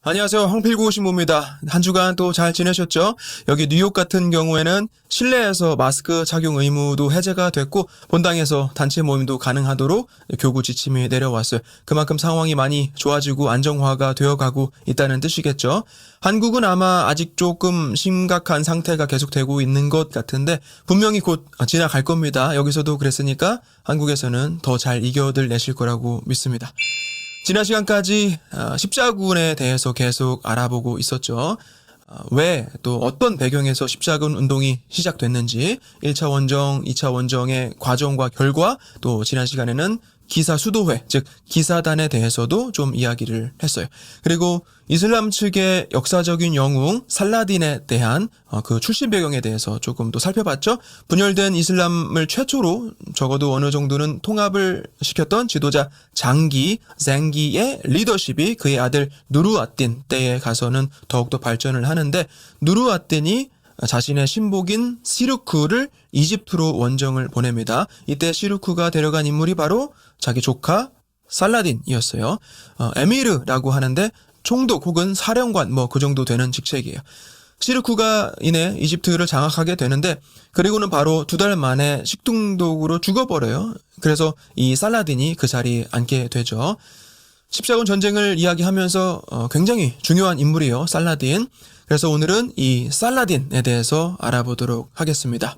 안녕하세요. 황필구 신부입니다. 한 주간 또 잘 지내셨죠? 여기 뉴욕 같은 경우에는 실내에서 마스크 착용 의무도 해제가 됐고 본당에서 단체 모임도 가능하도록 교구 지침이 내려왔어요. 그만큼 상황이 많이 좋아지고 안정화가 되어가고 있다는 뜻이겠죠. 한국은 아마 아직 조금 심각한 상태가 계속되고 있는 것 같은데 분명히 곧 지나갈 겁니다. 여기서도 그랬으니까 한국에서는 더 잘 이겨들 내실 거라고 믿습니다. 지난 시간까지 십자군에 대해서 계속 알아보고 있었죠. 왜 또 어떤 배경에서 십자군 운동이 시작됐는지 1차 원정, 2차 원정의 과정과 결과, 또 지난 시간에는 기사 수도회, 즉 기사단에 대해서도 좀 이야기를 했어요. 그리고 이슬람 측의 역사적인 영웅 살라딘에 대한 그 출신 배경에 대해서 조금 또 살펴봤죠. 분열된 이슬람을 최초로 적어도 어느 정도는 통합을 시켰던 지도자 장기, 쟁기의 리더십이 그의 아들 누르아딘 때에 가서는 더욱더 발전을 하는데, 누르아딘이 자신의 신복인 시르쿠를 이집트로 원정을 보냅니다. 이때 시르쿠가 데려간 인물이 바로 자기 조카 살라딘이었어요. 에미르라고 하는데 총독 혹은 사령관 그 정도 되는 직책이에요. 시르쿠가 이내 이집트를 장악하게 되는데, 그리고는 바로 2달 만에 식중독으로 죽어버려요. 그래서 이 살라딘이 그 자리에 앉게 되죠. 십자군 전쟁을 이야기하면서 굉장히 중요한 인물이에요, 살라딘. 그래서 오늘은 이 살라딘에 대해서 알아보도록 하겠습니다.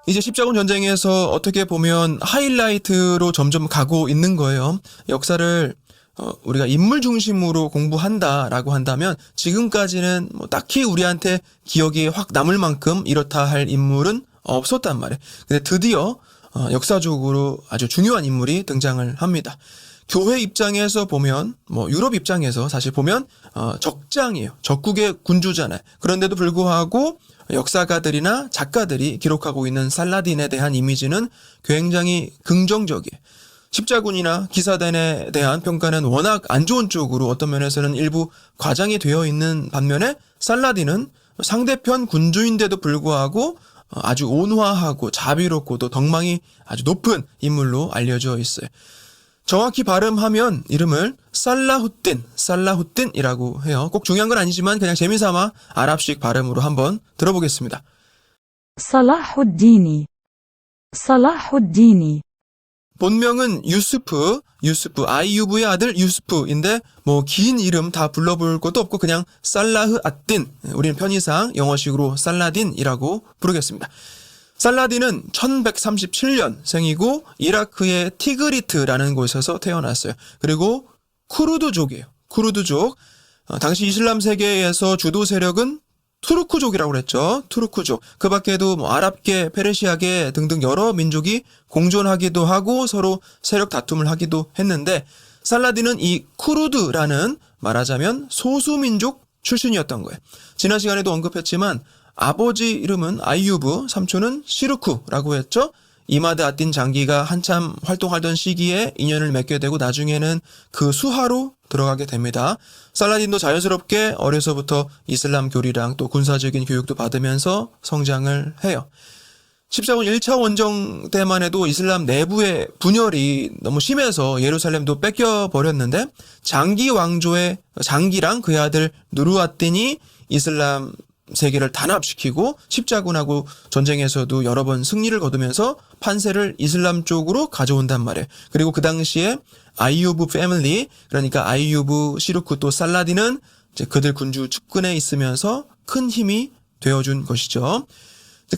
이제 십자군 전쟁에서 어떻게 보면 하이라이트로 점점 가고 있는 거예요. 역사를 우리가 인물 중심으로 공부한다라고 한다면 지금까지는 딱히 우리한테 기억이 확 남을 만큼 이렇다 할 인물은 없었단 말이에요. 근데 드디어 역사적으로 아주 중요한 인물이 등장을 합니다. 교회 입장에서 보면, 유럽 입장에서 사실 보면 적장이에요. 적국의 군주잖아요. 그런데도 불구하고 역사가들이나 작가들이 기록하고 있는 살라딘에 대한 이미지는 굉장히 긍정적이에요. 십자군이나 기사단에 대한 평가는 워낙 안 좋은 쪽으로 어떤 면에서는 일부 과장이 되어 있는 반면에, 살라딘은 상대편 군주인데도 불구하고 아주 온화하고 자비롭고 또 덕망이 아주 높은 인물로 알려져 있어요. 정확히 발음하면 이름을 살라후딘이라고 해요. 꼭 중요한 건 아니지만 그냥 재미삼아 아랍식 발음으로 한번 들어보겠습니다. 살라후딘이 본명은 유스프, 아이유브의 아들 유스프인데 긴 이름 다 불러볼 것도 없고 그냥 살라흐 앗딘, 우리는 편의상 영어식으로 살라딘이라고 부르겠습니다. 살라딘은 1137년 생이고 이라크의 티그리트라는 곳에서 태어났어요. 그리고 쿠르드족이에요. 쿠르드족. 당시 이슬람 세계에서 주도 세력은 투르크족이라고 그랬죠. 투르크족. 그 밖에도 아랍계, 페르시아계 등등 여러 민족이 공존하기도 하고 서로 세력 다툼을 하기도 했는데, 살라딘은 이 쿠르드라는 말하자면 소수민족 출신이었던 거예요. 지난 시간에도 언급했지만 아버지 이름은 아이유브, 삼촌은 시르쿠라고 했죠. 이마드 아딘 장기가 한참 활동하던 시기에 인연을 맺게 되고 나중에는 그 수하로 들어가게 됩니다. 살라딘도 자연스럽게 어려서부터 이슬람 교리랑 또 군사적인 교육도 받으면서 성장을 해요. 십자군 1차 원정 때만 해도 이슬람 내부의 분열이 너무 심해서 예루살렘도 뺏겨버렸는데, 장기 왕조의 장기랑 그의 아들 누르아딘이 이슬람 세계를 단합시키고 십자군하고 전쟁에서도 여러 번 승리를 거두면서 판세를 이슬람 쪽으로 가져온단 말이에요. 그리고 그 당시에 아이유브 패밀리, 그러니까 아이유브, 시르쿠 또 살라딘은 이제 그들 군주 측근에 있으면서 큰 힘이 되어준 것이죠.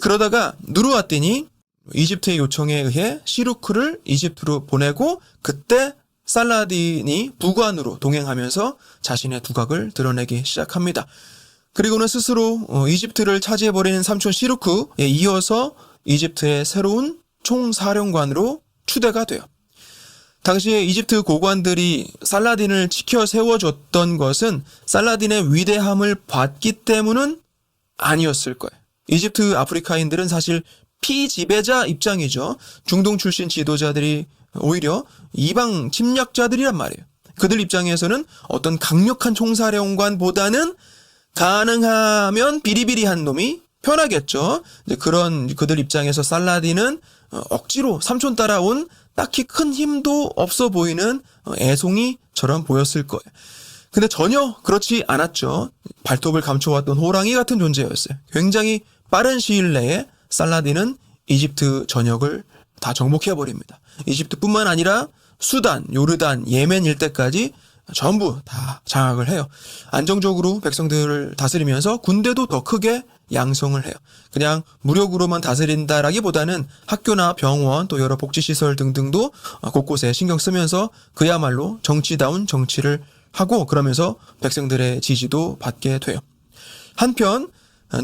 그러다가 누르아딘이 이집트의 요청에 의해 시르쿠를 이집트로 보내고, 그때 살라딘이 부관으로 동행하면서 자신의 두각을 드러내기 시작합니다. 그리고는 스스로 이집트를 차지해버린 삼촌 시르쿠에 이어서 이집트의 새로운 총사령관으로 추대가 돼요. 당시에 이집트 고관들이 살라딘을 지켜 세워줬던 것은 살라딘의 위대함을 봤기 때문은 아니었을 거예요. 이집트 아프리카인들은 사실 피지배자 입장이죠. 중동 출신 지도자들이 오히려 이방 침략자들이란 말이에요. 그들 입장에서는 어떤 강력한 총사령관보다는 가능하면 비리비리한 놈이 편하겠죠. 이제 그런 그들 입장에서 살라딘은 억지로 삼촌 따라온 딱히 큰 힘도 없어 보이는 애송이처럼 보였을 거예요. 근데 전혀 그렇지 않았죠. 발톱을 감춰왔던 호랑이 같은 존재였어요. 굉장히 빠른 시일 내에 살라딘은 이집트 전역을 다 정복해버립니다. 이집트뿐만 아니라 수단, 요르단, 예멘 일대까지 전부 다 장악을 해요. 안정적으로 백성들을 다스리면서 군대도 더 크게 양성을 해요. 그냥 무력으로만 다스린다라기보다는 학교나 병원 또 여러 복지시설 등등도 곳곳에 신경 쓰면서 그야말로 정치다운 정치를 하고 그러면서 백성들의 지지도 받게 돼요. 한편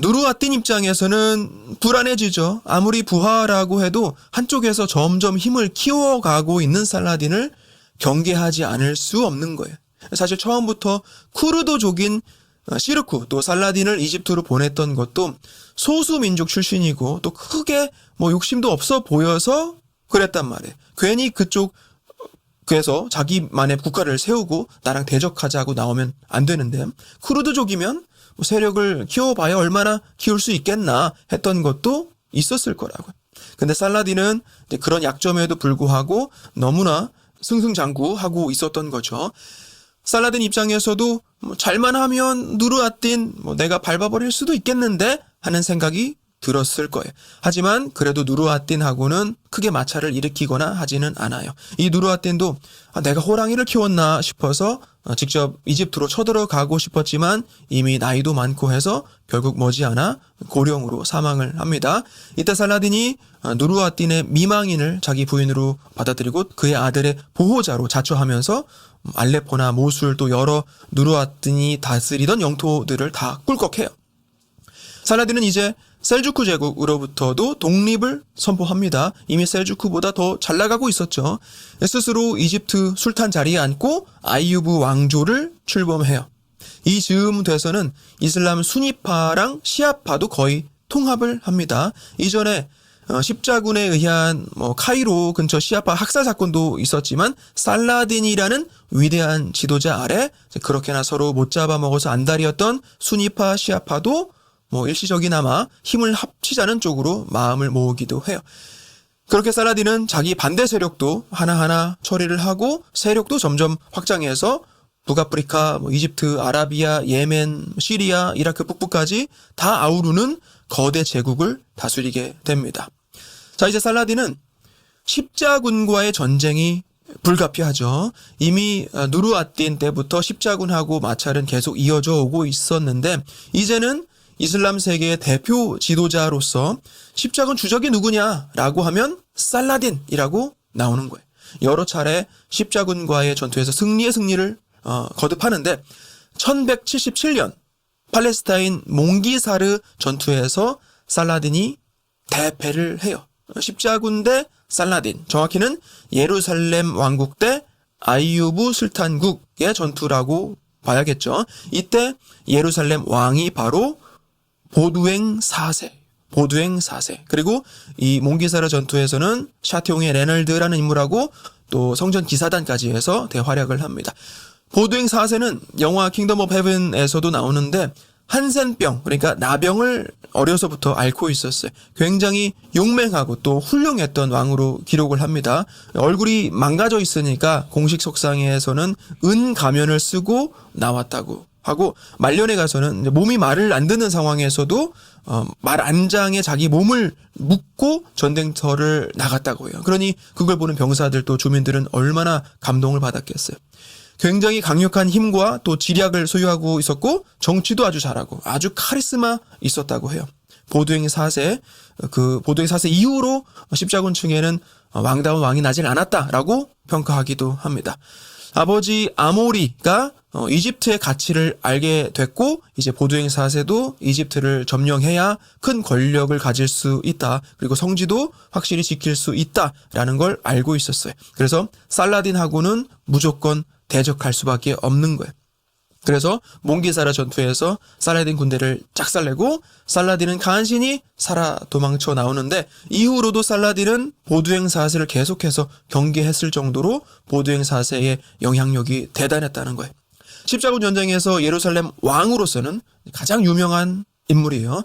누르아딘 입장에서는 불안해지죠. 아무리 부하라고 해도 한쪽에서 점점 힘을 키워가고 있는 살라딘을 경계하지 않을 수 없는 거예요. 사실 처음부터 쿠르드족인 시르쿠 또 살라딘을 이집트로 보냈던 것도 소수민족 출신이고 또 크게 욕심도 없어 보여서 그랬단 말이에요. 괜히 그쪽에서 자기만의 국가를 세우고 나랑 대적하자고 나오면 안 되는데 쿠르드족이면 세력을 키워봐야 얼마나 키울 수 있겠나 했던 것도 있었을 거라고요. 근데 살라딘은 그런 약점에도 불구하고 너무나 승승장구하고 있었던 거죠. 살라딘 입장에서도 잘만 하면 누르아딘 내가 밟아버릴 수도 있겠는데 하는 생각이 들었을 거예요. 하지만 그래도 누르아딘하고는 크게 마찰을 일으키거나 하지는 않아요. 이 누르아딘도 내가 호랑이를 키웠나 싶어서 직접 이집트로 쳐들어가고 싶었지만 이미 나이도 많고 해서 결국 머지않아 고령으로 사망을 합니다. 이때 살라딘이 누르아딘의 미망인을 자기 부인으로 받아들이고 그의 아들의 보호자로 자처하면서 알레포나 모술 또 여러 누르아딘이 다스리던 영토들을 다 꿀꺽해요. 살라딘은 이제 셀주크 제국으로부터도 독립을 선포합니다. 이미 셀주크보다 더 잘 나가고 있었죠. 스스로 이집트 술탄 자리에 앉고 아이유브 왕조를 출범해요. 이 즈음 돼서는 이슬람 수니파랑 시아파도 거의 통합을 합니다. 이전에 십자군에 의한 카이로 근처 시아파 학살 사건도 있었지만 살라딘이라는 위대한 지도자 아래 그렇게나 서로 못 잡아먹어서 안달이었던 수니파 시아파도 일시적이나마 힘을 합치자는 쪽으로 마음을 모으기도 해요. 그렇게 살라딘은 자기 반대 세력도 하나하나 처리를 하고 세력도 점점 확장해서 북아프리카, 이집트, 아라비아, 예멘, 시리아, 이라크 북부까지 다 아우르는 거대 제국을 다스리게 됩니다. 자, 이제 살라딘은 십자군과의 전쟁이 불가피하죠. 이미 누르아딘 때부터 십자군하고 마찰은 계속 이어져 오고 있었는데 이제는 이슬람 세계의 대표 지도자로서 십자군 주적이 누구냐라고 하면 살라딘이라고 나오는 거예요. 여러 차례 십자군과의 전투에서 승리를 거듭하는데 1177년 팔레스타인 몽기사르 전투에서 살라딘이 대패를 해요. 십자군 대 살라딘, 정확히는 예루살렘 왕국 대 아이유브 술탄국의 전투라고 봐야겠죠. 이때 예루살렘 왕이 바로 보두엥 4세. 그리고 이 몽기사르 전투에서는 샤티옹의 레널드라는 인물하고 또 성전 기사단까지 해서 대활약을 합니다. 보두엥 4세는 영화 킹덤 오브 헤븐에서도 나오는데 한센병, 그러니까 나병을 어려서부터 앓고 있었어요. 굉장히 용맹하고 또 훌륭했던 왕으로 기록을 합니다. 얼굴이 망가져 있으니까 공식 석상에서는 은 가면을 쓰고 나왔다고 하고 말년에 가서는 몸이 말을 안 듣는 상황에서도 말 안장에 자기 몸을 묶고 전쟁터를 나갔다고 해요. 그러니 그걸 보는 병사들 또 주민들은 얼마나 감동을 받았겠어요. 굉장히 강력한 힘과 또 지략을 소유하고 있었고 정치도 아주 잘하고 아주 카리스마 있었다고 해요. 보두엥 4세, 보두엥 4세 이후로 십자군층에는 왕다운 왕이 나질 않았다라고 평가하기도 합니다. 아버지 아모리가 이집트의 가치를 알게 됐고 이제 보두엥 4세도 이집트를 점령해야 큰 권력을 가질 수 있다. 그리고 성지도 확실히 지킬 수 있다라는 걸 알고 있었어요. 그래서 살라딘하고는 무조건 대적할 수밖에 없는 거예요. 그래서 몽기사라 전투에서 살라딘 군대를 짝살내고 살라딘은 간신히 살아 도망쳐 나오는데 이후로도 살라딘은 보두엥 4세를 계속해서 경계했을 정도로 보두엥 4세의 영향력이 대단했다는 거예요. 십자군 전쟁에서 예루살렘 왕으로서는 가장 유명한 인물이에요.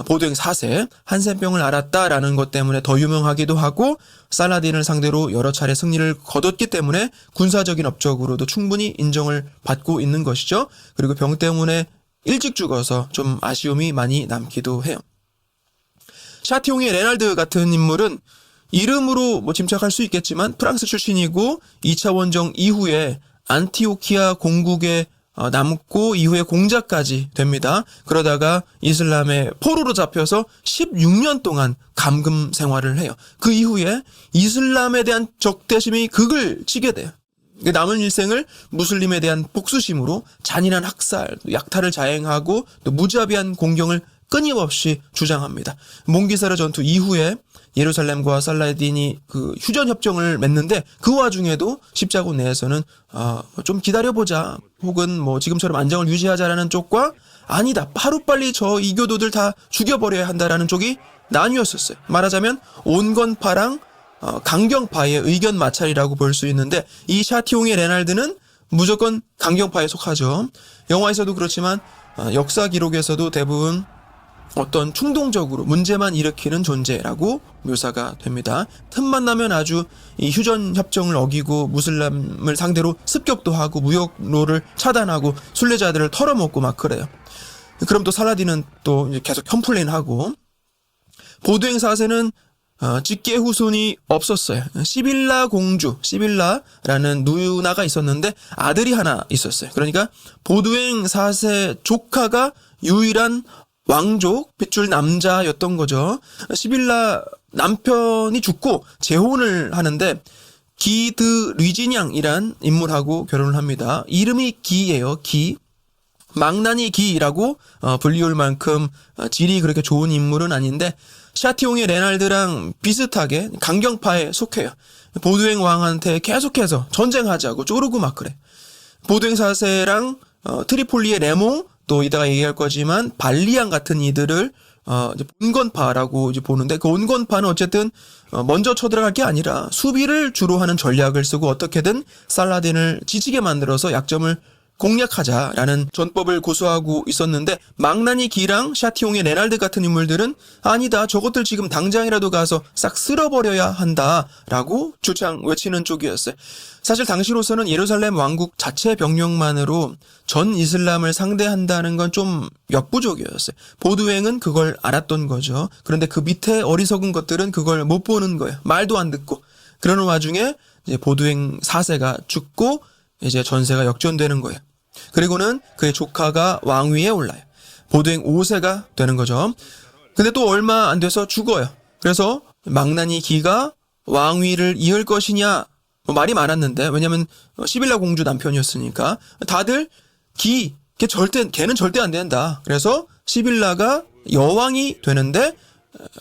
보드행 4세 한센병을 앓았다라는 것 때문에 더 유명하기도 하고 살라딘을 상대로 여러 차례 승리를 거뒀기 때문에 군사적인 업적으로도 충분히 인정을 받고 있는 것이죠. 그리고 병 때문에 일찍 죽어서 좀 아쉬움이 많이 남기도 해요. 샤티옹의 레날드 같은 인물은 이름으로 짐작할 수 있겠지만 프랑스 출신이고 2차 원정 이후에 안티오키아 공국에 남고 이후에 공작까지 됩니다. 그러다가 이슬람의 포로로 잡혀서 16년 동안 감금 생활을 해요. 그 이후에 이슬람에 대한 적대심이 극을 치게 돼요. 남은 일생을 무슬림에 대한 복수심으로 잔인한 학살, 약탈을 자행하고 또 무자비한 공경을 끊임없이 주장합니다. 몽기사르 전투 이후에 예루살렘과 살라딘이 그 휴전 협정을 맺는데 그 와중에도 십자군 내에서는 좀 기다려보자 혹은 지금처럼 안정을 유지하자라는 쪽과 아니다 하루빨리 저 이교도들 다 죽여버려야 한다라는 쪽이 나뉘었었어요. 말하자면 온건파랑 강경파의 의견 마찰이라고 볼 수 있는데 이 샤티옹의 레날드는 무조건 강경파에 속하죠. 영화에서도 그렇지만 역사 기록에서도 대부분 어떤 충동적으로 문제만 일으키는 존재라고 묘사가 됩니다. 틈만 나면 아주 이 휴전 협정을 어기고 무슬림을 상대로 습격도 하고 무역로를 차단하고 순례자들을 털어먹고 막 그래요. 그럼 또 살라딘은 또 이제 계속 컴플레인하고 보드행 4세는 직계 후손이 없었어요. 시빌라라는 누나가 있었는데 아들이 하나 있었어요. 그러니까 보드행 4세 조카가 유일한 왕족 핏줄 남자였던 거죠. 시빌라 남편이 죽고 재혼을 하는데 기드 류진양이란 인물하고 결혼을 합니다. 이름이 기예요. 기. 망나니 기라고 불리울 만큼 질이 그렇게 좋은 인물은 아닌데 샤티옹의 레날드랑 비슷하게 강경파에 속해요. 보드행 왕한테 계속해서 전쟁하자고 쪼르고 막 그래. 보드행 4세랑 트리폴리의 레몽 또 이따가 얘기할 거지만 발리안 같은 이들을 이제 온건파라고 이제 보는데 그 온건파는 어쨌든 먼저 쳐들어갈 게 아니라 수비를 주로 하는 전략을 쓰고 어떻게든 살라딘을 지치게 만들어서 약점을 공략하자라는 전법을 고수하고 있었는데 망나니 기랑 샤티옹의 레날드 같은 인물들은 아니다 저것들 지금 당장이라도 가서 싹 쓸어버려야 한다라고 주창 외치는 쪽이었어요. 사실 당시로서는 예루살렘 왕국 자체 병력만으로 전 이슬람을 상대한다는 건 좀 역부족이었어요. 보드행은 그걸 알았던 거죠. 그런데 그 밑에 어리석은 것들은 그걸 못 보는 거예요. 말도 안 듣고. 그러는 와중에 이제 보드행 4세가 죽고 이제 전세가 역전되는 거예요. 그리고는 그의 조카가 왕위에 올라요. 보드행 5세가 되는 거죠. 근데 또 얼마 안 돼서 죽어요. 그래서 망나니 기가 왕위를 이을 것이냐 말이 많았는데 왜냐면 시빌라 공주 남편이었으니까 다들 걔는 절대 안 된다. 그래서 시빌라가 여왕이 되는데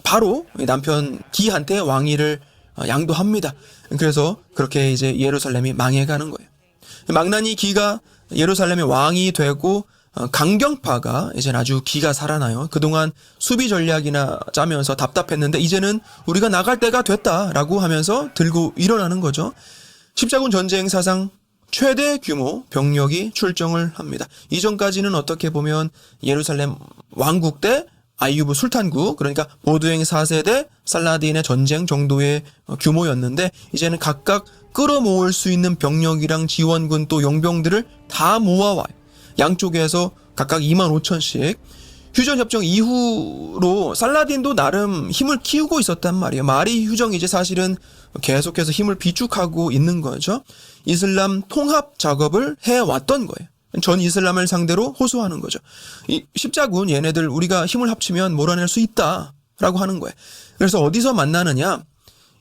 바로 남편 기한테 왕위를 양도합니다. 그래서 그렇게 이제 예루살렘이 망해가는 거예요. 망나니 기가 예루살렘의 왕이 되고 강경파가 이제는 아주 기가 살아나요. 그동안 수비 전략이나 짜면서 답답했는데 이제는 우리가 나갈 때가 됐다라고 하면서 들고 일어나는 거죠. 십자군 전쟁 사상 최대 규모 병력이 출정을 합니다. 이전까지는 어떻게 보면 예루살렘 왕국 때 아이유브 술탄국 그러니까 보드행 4세대 살라딘의 전쟁 정도의 규모였는데 이제는 각각 끌어모을 수 있는 병력이랑 지원군 또 용병들을 다 모아와요. 양쪽에서 각각 25,000씩. 휴전협정 이후로 살라딘도 나름 힘을 키우고 있었단 말이에요. 마리 휴정이 이제 사실은 계속해서 힘을 비축하고 있는 거죠. 이슬람 통합 작업을 해왔던 거예요. 전 이슬람을 상대로 호소하는 거죠. 이 십자군 얘네들 우리가 힘을 합치면 몰아낼 수 있다라고 하는 거예요. 그래서 어디서 만나느냐?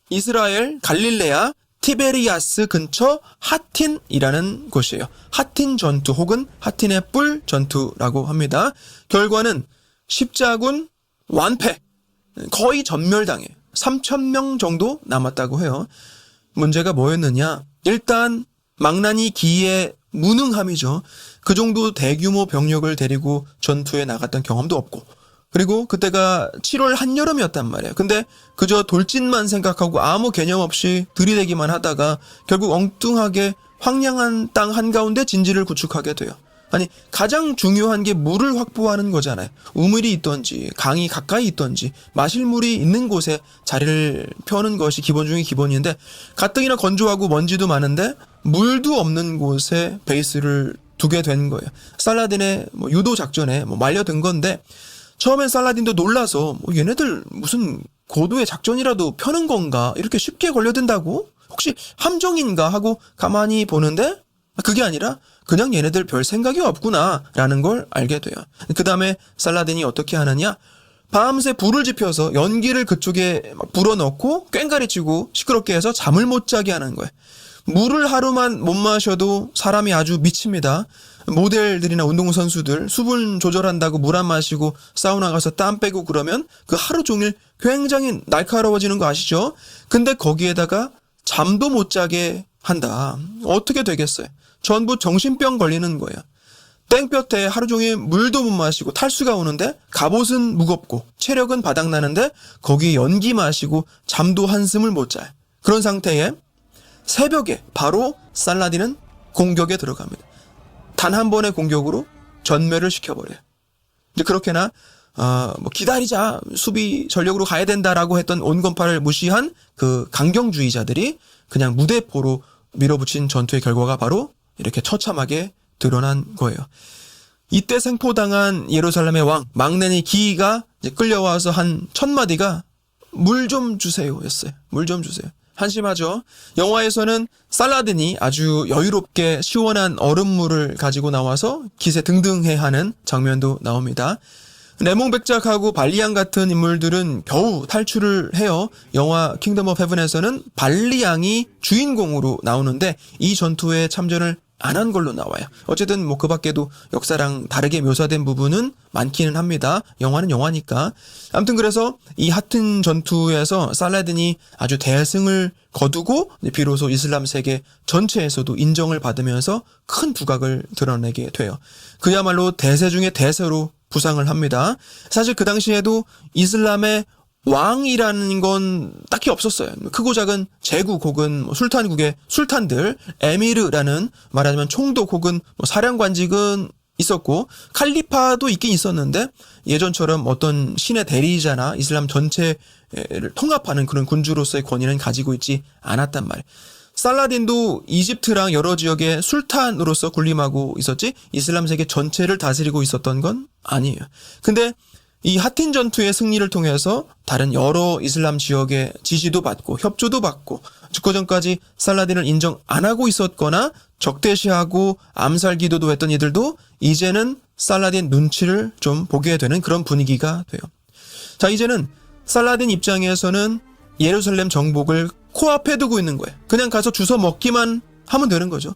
이스라엘 갈릴레아 티베리아스 근처 하틴이라는 곳이에요. 하틴 전투 혹은 하틴의 뿔 전투라고 합니다. 결과는 십자군 완패, 거의 전멸당해요. 3,000명 정도 남았다고 해요. 문제가 뭐였느냐? 일단 망나니 기의 무능함이죠. 그 정도 대규모 병력을 데리고 전투에 나갔던 경험도 없고 그리고 그때가 7월 한여름이었단 말이에요. 근데 그저 돌진만 생각하고 아무 개념 없이 들이대기만 하다가 결국 엉뚱하게 황량한 땅 한가운데 진지를 구축하게 돼요. 아니 가장 중요한 게 물을 확보하는 거잖아요. 우물이 있던지 강이 가까이 있던지 마실 물이 있는 곳에 자리를 펴는 것이 기본 중에 기본인데 가뜩이나 건조하고 먼지도 많은데 물도 없는 곳에 베이스를 두게 된 거예요. 살라딘의 유도 작전에 말려든 건데 처음엔 살라딘도 놀라서 얘네들 무슨 고도의 작전이라도 펴는 건가 이렇게 쉽게 걸려든다고? 혹시 함정인가 하고 가만히 보는데 그게 아니라 그냥 얘네들 별 생각이 없구나 라는 걸 알게 돼요. 그 다음에 살라딘이 어떻게 하느냐, 밤새 불을 지펴서 연기를 그쪽에 불어넣고 꽹가리 치고 시끄럽게 해서 잠을 못 자게 하는 거예요. 물을 하루만 못 마셔도 사람이 아주 미칩니다. 모델들이나 운동선수들 수분 조절한다고 물 안 마시고 사우나 가서 땀 빼고 그러면 그 하루 종일 굉장히 날카로워지는 거 아시죠? 근데 거기에다가 잠도 못 자게 한다. 어떻게 되겠어요? 전부 정신병 걸리는 거예요. 땡볕에 하루 종일 물도 못 마시고 탈수가 오는데 갑옷은 무겁고 체력은 바닥나는데 거기에 연기 마시고 잠도 한숨을 못 자요. 그런 상태에 새벽에 바로 살라딘은 공격에 들어갑니다. 단 한 번의 공격으로 전멸을 시켜버려요. 이제 그렇게나 기다리자, 수비 전력으로 가야 된다라고 했던 온건파를 무시한 그 강경주의자들이 그냥 무대포로 밀어붙인 전투의 결과가 바로 이렇게 처참하게 드러난 거예요. 이때 생포당한 예루살렘의 왕 막내니 기이가 이제 끌려와서 한 1000마디가 물 좀 주세요 였어요. 물 좀 주세요. 한심하죠. 영화에서는 살라딘이 아주 여유롭게 시원한 얼음물을 가지고 나와서 기세 등등해하는 장면도 나옵니다. 레몽백작하고 발리앙 같은 인물들은 겨우 탈출을 해요. 영화 킹덤 오브 헤븐에서는 발리앙이 주인공으로 나오는데 이 전투에 참전을 안 한 걸로 나와요. 어쨌든 그 밖에도 역사랑 다르게 묘사된 부분은 많기는 합니다. 영화는 영화니까. 아무튼 그래서 이 하튼 전투에서 살라딘이 아주 대승을 거두고 비로소 이슬람 세계 전체에서도 인정을 받으면서 큰 두각을 드러내게 돼요. 그야말로 대세 중에 대세로 부상을 합니다. 사실 그 당시에도 이슬람의 왕이라는 건 딱히 없었어요. 크고 작은 제국 혹은 술탄국의 술탄들, 에미르라는 말하자면 총독 혹은 사령관직은 있었고 칼리파도 있긴 있었는데 예전처럼 어떤 신의 대리자나 이슬람 전체를 통합하는 그런 군주로서의 권위는 가지고 있지 않았단 말이에요. 살라딘도 이집트랑 여러 지역의 술탄으로서 군림하고 있었지 이슬람 세계 전체를 다스리고 있었던 건 아니에요. 근데 이 하틴 전투의 승리를 통해서 다른 여러 이슬람 지역의 지지도 받고 협조도 받고 죽고 전까지 살라딘을 인정 안 하고 있었거나 적대시하고 암살 기도도 했던 이들도 이제는 살라딘 눈치를 좀 보게 되는 그런 분위기가 돼요. 자, 이제는 살라딘 입장에서는 예루살렘 정복을 코앞에 두고 있는 거예요. 그냥 가서 주워 먹기만 하면 되는 거죠.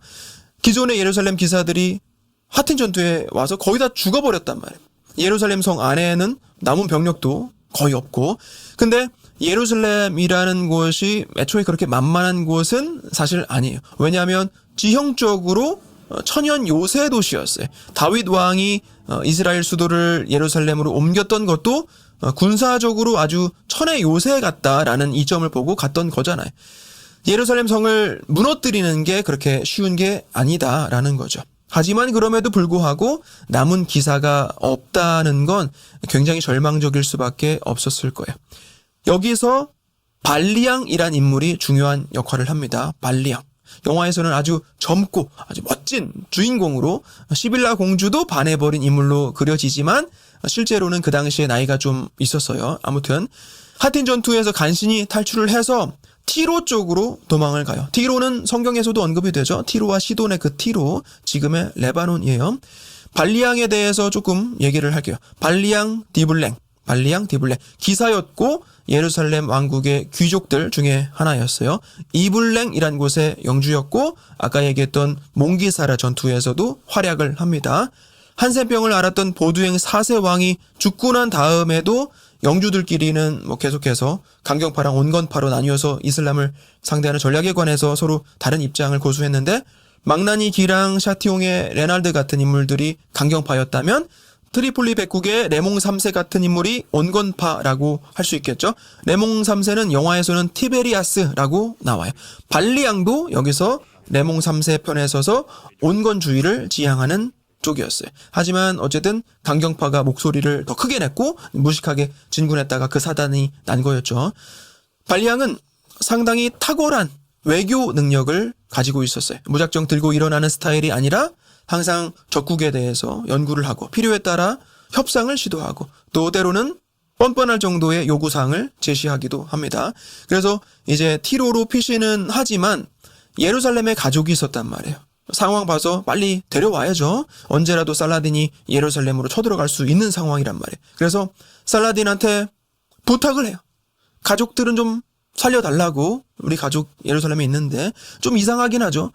기존의 예루살렘 기사들이 하틴 전투에 와서 거의 다 죽어버렸단 말이에요. 예루살렘 성 안에는 남은 병력도 거의 없고, 근데 예루살렘이라는 곳이 애초에 그렇게 만만한 곳은 사실 아니에요. 왜냐하면 지형적으로 천연 요새 도시였어요. 다윗 왕이 이스라엘 수도를 예루살렘으로 옮겼던 것도 군사적으로 아주 천의 요새 같다라는 이점을 보고 갔던 거잖아요. 예루살렘 성을 무너뜨리는 게 그렇게 쉬운 게 아니다라는 거죠. 하지만 그럼에도 불구하고 남은 기사가 없다는 건 굉장히 절망적일 수밖에 없었을 거예요. 여기서 발리앙이란 인물이 중요한 역할을 합니다. 발리앙. 영화에서는 아주 젊고 아주 멋진 주인공으로 시빌라 공주도 반해버린 인물로 그려지지만 실제로는 그 당시에 나이가 좀 있었어요. 아무튼 하틴 전투에서 간신히 탈출을 해서 티로 쪽으로 도망을 가요. 티로는 성경에서도 언급이 되죠. 티로와 시돈의 그 티로, 지금의 레바논이에요. 발리앙에 대해서 조금 얘기를 할게요. 발리앙 디블랭. 기사였고 예루살렘 왕국의 귀족들 중에 하나였어요. 이블랭이란 곳의 영주였고 아까 얘기했던 몽기사라 전투에서도 활약을 합니다. 한센병을 앓았던 보두행 4세 왕이 죽고 난 다음에도 영주들끼리는 계속해서 강경파랑 온건파로 나뉘어서 이슬람을 상대하는 전략에 관해서 서로 다른 입장을 고수했는데 망나니 기랑 샤티옹의 레날드 같은 인물들이 강경파였다면 트리폴리 백국의 레몽 3세 같은 인물이 온건파라고 할 수 있겠죠. 레몽 3세는 영화에서는 티베리아스라고 나와요. 발리앙도 여기서 레몽 3세 편에 서서 온건주의를 지향하는 쪽이었어요. 하지만 어쨌든 강경파가 목소리를 더 크게 냈고 무식하게 진군했다가 그 사단이 난 거였죠. 발리앙은 상당히 탁월한 외교 능력을 가지고 있었어요. 무작정 들고 일어나는 스타일이 아니라 항상 적국에 대해서 연구를 하고 필요에 따라 협상을 시도하고 또 때로는 뻔뻔할 정도의 요구사항을 제시하기도 합니다. 그래서 이제 티로로 피신은 하지만 예루살렘에 가족이 있었단 말이에요. 상황 봐서 빨리 데려와야죠. 언제라도 살라딘이 예루살렘으로 쳐들어갈 수 있는 상황이란 말이에요. 그래서 살라딘한테 부탁을 해요. 가족들은 좀 살려달라고. 우리 가족 예루살렘에 있는데 좀 이상하긴 하죠.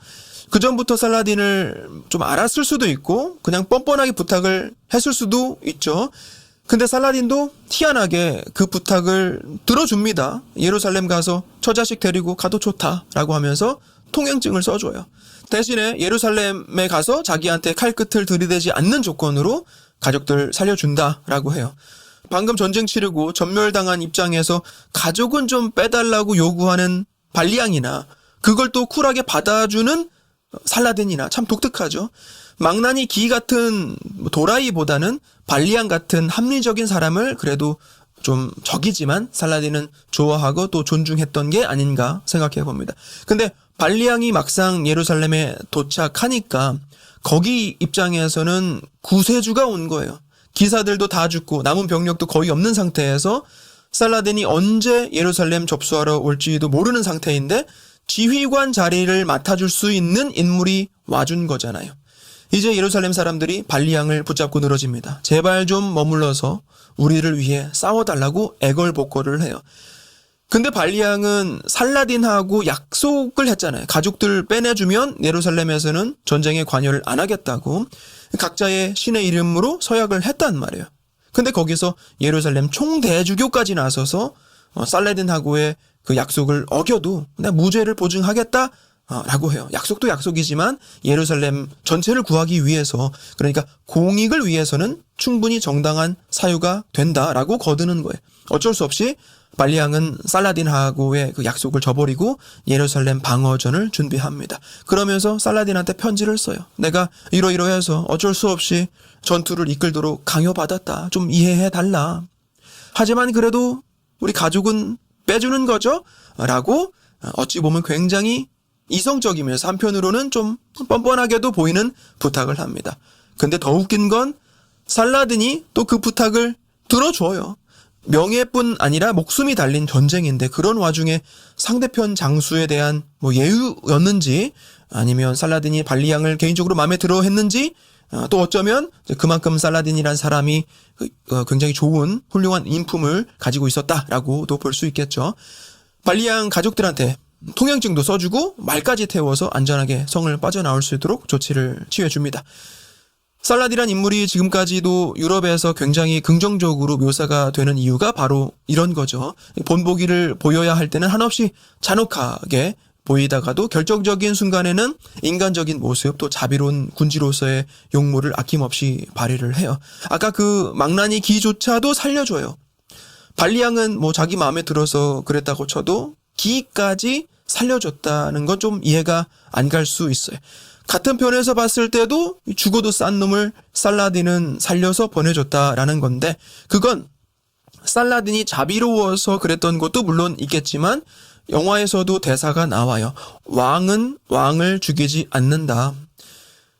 그 전부터 살라딘을 좀 알았을 수도 있고 그냥 뻔뻔하게 부탁을 했을 수도 있죠. 근데 살라딘도 희한하게 그 부탁을 들어줍니다. 예루살렘 가서 처자식 데리고 가도 좋다라고 하면서 통행증을 써줘요. 대신에 예루살렘에 가서 자기한테 칼끝을 들이대지 않는 조건으로 가족들 살려준다라고 해요. 방금 전쟁 치르고 전멸당한 입장에서 가족은 좀 빼달라고 요구하는 발리앙이나 그걸 또 쿨하게 받아주는 살라딘이나 참 독특하죠. 망나니 기 같은 도라이보다는 발리앙 같은 합리적인 사람을 그래도 좀 적이지만 살라딘은 좋아하고 또 존중했던 게 아닌가 생각해 봅니다. 근데 발리앙이 막상 예루살렘에 도착하니까 거기 입장에서는 구세주가 온 거예요. 기사들도 다 죽고 남은 병력도 거의 없는 상태에서 살라딘이 언제 예루살렘 접수하러 올지도 모르는 상태인데 지휘관 자리를 맡아줄 수 있는 인물이 와준 거잖아요. 이제 예루살렘 사람들이 발리앙을 붙잡고 늘어집니다. 제발 좀 머물러서 우리를 위해 싸워달라고 애걸복걸을 해요. 근데 발리앙은 살라딘하고 약속을 했잖아요. 가족들 빼내주면 예루살렘에서는 전쟁에 관여를 안 하겠다고 각자의 신의 이름으로 서약을 했단 말이에요. 근데 거기서 예루살렘 총대주교까지 나서서 살라딘하고의 그 약속을 어겨도 그냥 무죄를 보증하겠다 라고 해요. 약속도 약속이지만 예루살렘 전체를 구하기 위해서 그러니까 공익을 위해서는 충분히 정당한 사유가 된다라고 거드는 거예요. 어쩔 수 없이 발리앙은 살라딘하고의 그 약속을 저버리고 예루살렘 방어전을 준비합니다. 그러면서 살라딘한테 편지를 써요. 내가 이러이러해서 어쩔 수 없이 전투를 이끌도록 강요받았다. 좀 이해해달라. 하지만 그래도 우리 가족은 빼주는 거죠? 라고 어찌 보면 굉장히 이성적이면서 한편으로는 좀 뻔뻔하게도 보이는 부탁을 합니다. 근데 더 웃긴 건 살라딘이 또 그 부탁을 들어줘요. 명예뿐 아니라 목숨이 달린 전쟁인데 그런 와중에 상대편 장수에 대한 예우였는지 아니면 살라딘이 발리앙을 개인적으로 마음에 들어 했는지 또 어쩌면 그만큼 살라딘이란 사람이 굉장히 좋은 훌륭한 인품을 가지고 있었다라고도 볼 수 있겠죠. 발리앙 가족들한테 통행증도 써주고 말까지 태워서 안전하게 성을 빠져나올 수 있도록 조치를 취해줍니다. 살라딘이란 인물이 지금까지도 유럽에서 굉장히 긍정적으로 묘사가 되는 이유가 바로 이런 거죠. 본보기를 보여야 할 때는 한없이 잔혹하게 보이다가도 결정적인 순간에는 인간적인 모습 또 자비로운 군지로서의 용모를 아낌없이 발휘를 해요. 아까 그 망나니 기조차도 살려줘요. 발리앙은 자기 마음에 들어서 그랬다고 쳐도 기까지 살려줬다는 건 좀 이해가 안 갈 수 있어요. 같은 편에서 봤을 때도 죽어도 싼 놈을 살라딘은 살려서 보내줬다라는 건데 그건 살라딘이 자비로워서 그랬던 것도 물론 있겠지만 영화에서도 대사가 나와요. 왕은 왕을 죽이지 않는다.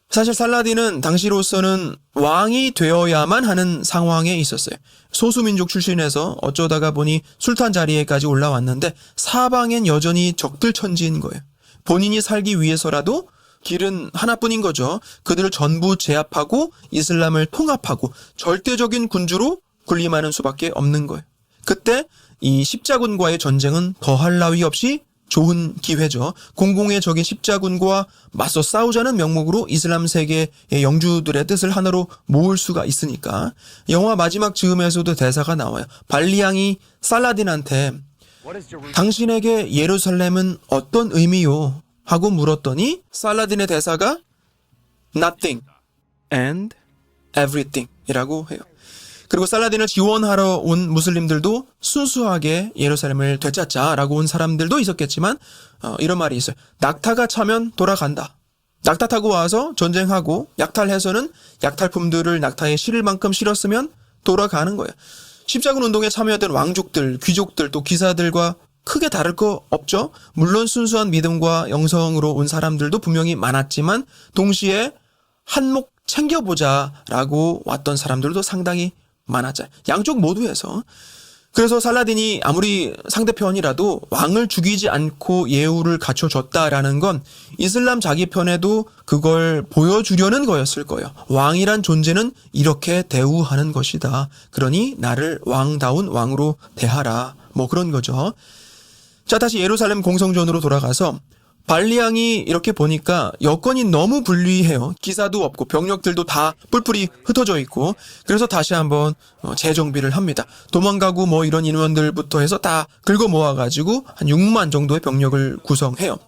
사실 살라딘은 당시로서는 왕이 되어야만 하는 상황에 있었어요. 소수민족 출신에서 어쩌다가 보니 술탄 자리에까지 올라왔는데 사방엔 여전히 적들천지인 거예요. 본인이 살기 위해서라도 길은 하나뿐인 거죠. 그들을 전부 제압하고 이슬람을 통합하고 절대적인 군주로 군림하는 수밖에 없는 거예요. 그때 이 십자군과의 전쟁은 더할 나위 없이 좋은 기회죠. 공공의 적인 십자군과 맞서 싸우자는 명목으로 이슬람 세계의 영주들의 뜻을 하나로 모을 수가 있으니까 영화 마지막 즈음에서도 대사가 나와요. 발리앙이 살라딘한테 당신에게 예루살렘은 어떤 의미요? 하고 물었더니 살라딘의 대사가 nothing and everything 이라고 해요. 그리고 살라딘을 지원하러 온 무슬림들도 순수하게 예루살렘을 되찾자라고 온 사람들도 있었겠지만 이런 말이 있어요. 낙타가 차면 돌아간다. 낙타 타고 와서 전쟁하고 약탈해서는 약탈품들을 낙타에 실을 만큼 실었으면 돌아가는 거예요. 십자군 운동에 참여했던 왕족들, 귀족들, 또 기사들과 크게 다를 거 없죠. 물론 순수한 믿음과 영성으로 온 사람들도 분명히 많았지만 동시에 한몫 챙겨보자라고 왔던 사람들도 상당히 많았죠. 양쪽 모두에서. 그래서 살라딘이 아무리 상대편이라도 왕을 죽이지 않고 예우를 갖춰줬다라는 건 이슬람 자기 편에도 그걸 보여주려는 거였을 거예요. 왕이란 존재는 이렇게 대우하는 것이다. 그러니 나를 왕다운 왕으로 대하라. 뭐 그런 거죠. 자, 다시 예루살렘 공성전으로 돌아가서 발리앙이 이렇게 보니까 여건이 너무 불리해요. 기사도 없고 병력들도 다 뿔뿔이 흩어져 있고. 그래서 다시 한번 재정비를 합니다. 도망가고 뭐 이런 인원들부터 해서 다 긁어 모아가지고 한 6만 정도의 병력을 구성해요.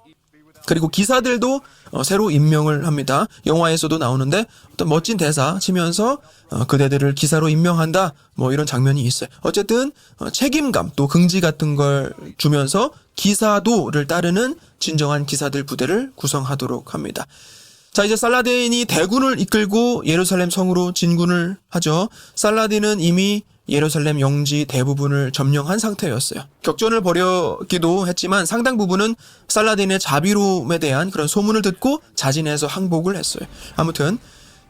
그리고 기사들도 새로 임명을 합니다. 영화에서도 나오는데 어떤 멋진 대사 치면서 그대들을 기사로 임명한다. 뭐 이런 장면이 있어요. 어쨌든 책임감 또 긍지 같은 걸 주면서 기사도를 따르는 진정한 기사들 부대를 구성하도록 합니다. 자, 이제 살라딘이 대군을 이끌고 예루살렘 성으로 진군을 하죠. 살라딘은 이미 예루살렘 영지 대부분을 점령한 상태였어요. 격전을 벌였기도 했지만 상당 부분은 살라딘의 자비로움에 대한 그런 소문을 듣고 자진해서 항복을 했어요. 아무튼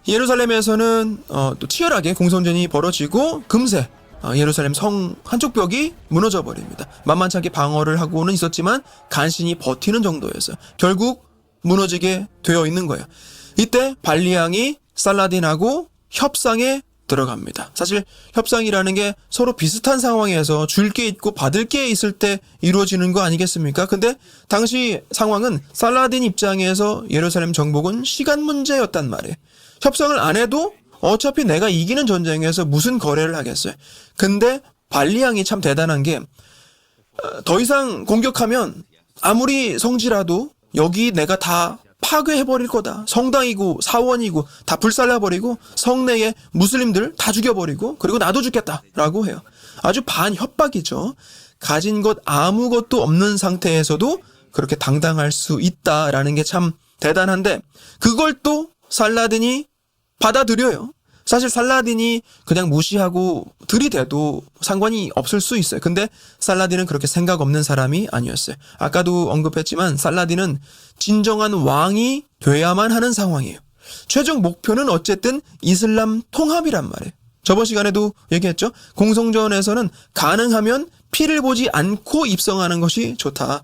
예루살렘에서는 또 치열하게 공성전이 벌어지고 금세 예루살렘 성 한쪽 벽이 무너져 버립니다. 만만찮게 방어를 하고는 있었지만 간신히 버티는 정도였어요. 결국 무너지게 되어 있는 거예요. 이때 발리앙이 살라딘하고 협상에 들어갑니다. 사실 협상이라는 게 서로 비슷한 상황에서 줄 게 있고 받을 게 있을 때 이루어지는 거 아니겠습니까? 근데 당시 상황은 살라딘 입장에서 예루살렘 정복은 시간 문제였단 말이에요. 협상을 안 해도 어차피 내가 이기는 전쟁에서 무슨 거래를 하겠어요. 근데 발리앙이 참 대단한 게 더 이상 공격하면 아무리 성지라도 여기 내가 다 파괴해버릴 거다. 성당이고 사원이고 다 불살라버리고 성내에 무슬림들 다 죽여버리고 그리고 나도 죽겠다라고 해요. 아주 반협박이죠. 가진 것 아무것도 없는 상태에서도 그렇게 당당할 수 있다라는 게 참 대단한데 그걸 또 살라딘이 받아들여요. 사실 살라딘이 그냥 무시하고 들이대도 상관이 없을 수 있어요. 근데 살라딘은 그렇게 생각 없는 사람이 아니었어요. 아까도 언급했지만 살라딘은 진정한 왕이 돼야만 하는 상황이에요. 최종 목표는 어쨌든 이슬람 통합이란 말이에요. 저번 시간에도 얘기했죠. 공성전에서는 가능하면 피를 보지 않고 입성하는 것이 좋다.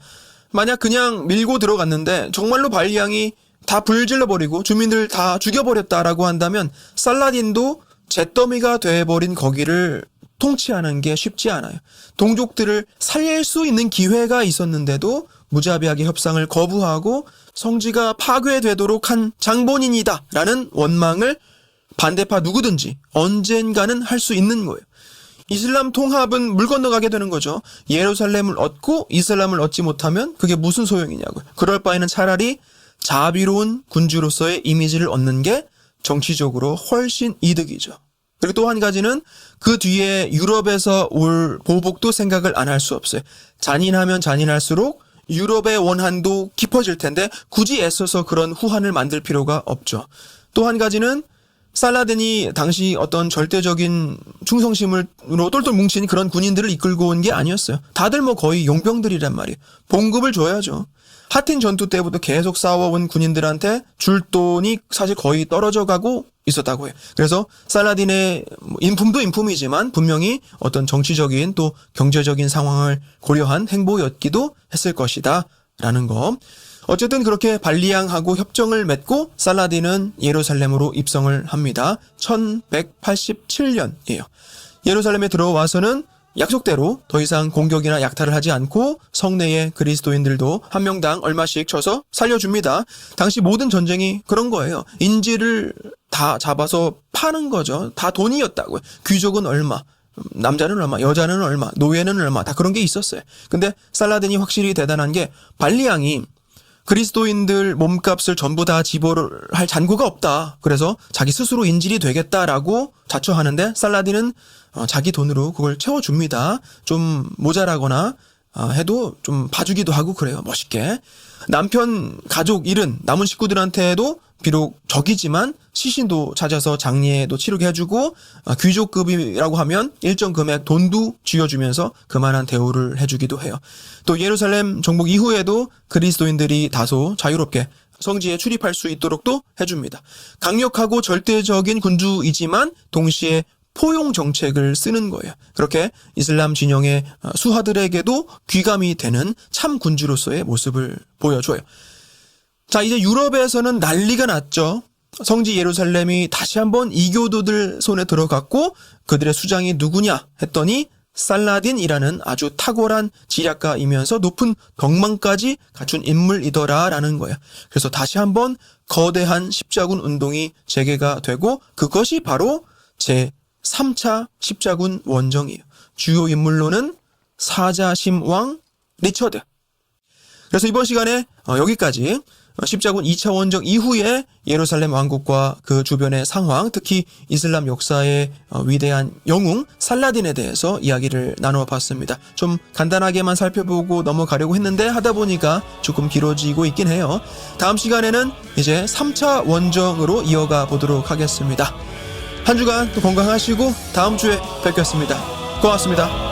만약 그냥 밀고 들어갔는데 정말로 발리앙이 다 불질러버리고 주민들 다 죽여버렸다라고 한다면 살라딘도 잿더미가 돼버린 거기를 통치하는 게 쉽지 않아요. 동족들을 살릴 수 있는 기회가 있었는데도 무자비하게 협상을 거부하고 성지가 파괴되도록 한 장본인이다 라는 원망을 반대파 누구든지 언젠가는 할 수 있는 거예요. 이슬람 통합은 물 건너가게 되는 거죠. 예루살렘을 얻고 이슬람을 얻지 못하면 그게 무슨 소용이냐고요. 그럴 바에는 차라리 자비로운 군주로서의 이미지를 얻는 게 정치적으로 훨씬 이득이죠. 그리고 또 한 가지는 그 뒤에 유럽에서 올 보복도 생각을 안 할 수 없어요. 잔인하면 잔인할수록 유럽의 원한도 깊어질 텐데 굳이 애써서 그런 후한을 만들 필요가 없죠. 또 한 가지는 살라딘이 당시 어떤 절대적인 충성심으로 똘똘 뭉친 그런 군인들을 이끌고 온 게 아니었어요. 다들 뭐 거의 용병들이란 말이에요. 봉급을 줘야죠. 하틴 전투 때부터 계속 싸워온 군인들한테 줄 돈이 사실 거의 떨어져 가고 있었다고 해요. 그래서 살라딘의 인품도 인품이지만 분명히 어떤 정치적인 또 경제적인 상황을 고려한 행보였기도 했을 것이다 라는 거. 어쨌든 그렇게 발리앙하고 협정을 맺고 살라딘은 예루살렘으로 입성을 합니다. 1187년이에요. 예루살렘에 들어와서는 약속대로 더 이상 공격이나 약탈을 하지 않고 성내의 그리스도인들도 한 명당 얼마씩 쳐서 살려줍니다. 당시 모든 전쟁이 그런 거예요. 인질을 다 잡아서 파는 거죠. 다 돈이었다고요. 귀족은 얼마, 남자는 얼마, 여자는 얼마, 노예는 얼마, 다 그런 게 있었어요. 근데 살라딘이 확실히 대단한 게 발리앙이 그리스도인들 몸값을 전부 다 지불을 할 잔고가 없다. 그래서 자기 스스로 인질이 되겠다라고 자처하는데 살라딘은 자기 돈으로 그걸 채워줍니다. 좀 모자라거나 해도 좀 봐주기도 하고 그래요. 멋있게. 남편 가족 잃은 남은 식구들한테도 비록 적이지만 시신도 찾아서 장례도 치르게 해주고 귀족급이라고 하면 일정 금액 돈도 쥐어주면서 그만한 대우를 해주기도 해요. 또 예루살렘 정복 이후에도 그리스도인들이 다소 자유롭게 성지에 출입할 수 있도록도 해줍니다. 강력하고 절대적인 군주이지만 동시에 포용 정책을 쓰는 거예요. 그렇게 이슬람 진영의 수하들에게도 귀감이 되는 참 군주로서의 모습을 보여줘요. 자, 이제 유럽에서는 난리가 났죠. 성지 예루살렘이 다시 한번 이교도들 손에 들어갔고 그들의 수장이 누구냐 했더니 살라딘이라는 아주 탁월한 지략가이면서 높은 덕망까지 갖춘 인물이더라라는 거예요. 그래서 다시 한번 거대한 십자군 운동이 재개가 되고 그것이 바로 제3차 십자군 원정이에요. 주요 인물로는 사자심왕 리처드. 그래서 이번 시간에 여기까지 십자군 2차 원정 이후에 예루살렘 왕국과 그 주변의 상황, 특히 이슬람 역사의 위대한 영웅 살라딘에 대해서 이야기를 나눠봤습니다. 좀 간단하게만 살펴보고 넘어가려고 했는데 하다 보니까 조금 길어지고 있긴 해요. 다음 시간에는 이제 3차 원정으로 이어가 보도록 하겠습니다. 한 주간 또 건강하시고 다음 주에 뵙겠습니다. 고맙습니다.